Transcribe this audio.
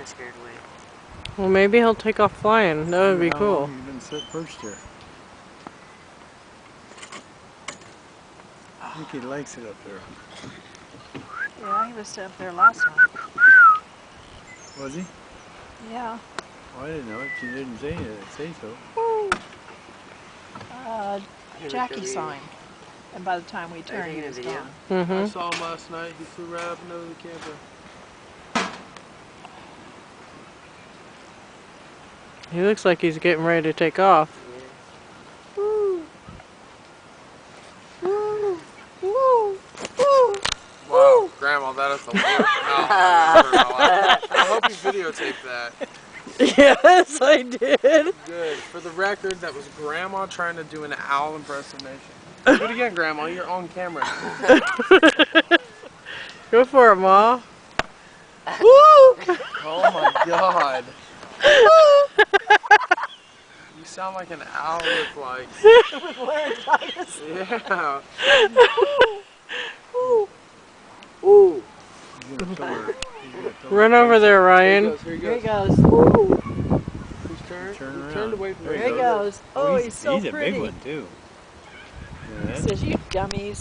scared away. Well, maybe he'll take off flying. That would be cool. He's been set perched there. I think he likes it up there. Yeah, he was up there last night. Was he? Yeah. Oh, I didn't know it. She didn't say so. Jackie saw him. And by the time we turned, he was gone. I saw him last night. He flew right up and over the camper. He looks like he's getting ready to take off. Yeah. Woo. Woo. Woo. Woo. Wow, Grandma, that is the worst mouth I've ever heard in my life. I hope you videotaped that. Yes, I did. Good. For the record, that was Grandma trying to do an owl impersonation. Do it again, Grandma. You're on camera. Go for it, Ma. Woo! Oh my God. You sound like an owl with like... With laryngitis. Yeah. Ooh. Ooh. Run over there, Ryan. Here he Here he goes. goes. Whose turn? Turn He around. turned away from There he goes. Oh, he's so He's a pretty. big one, too. He says, you dummies.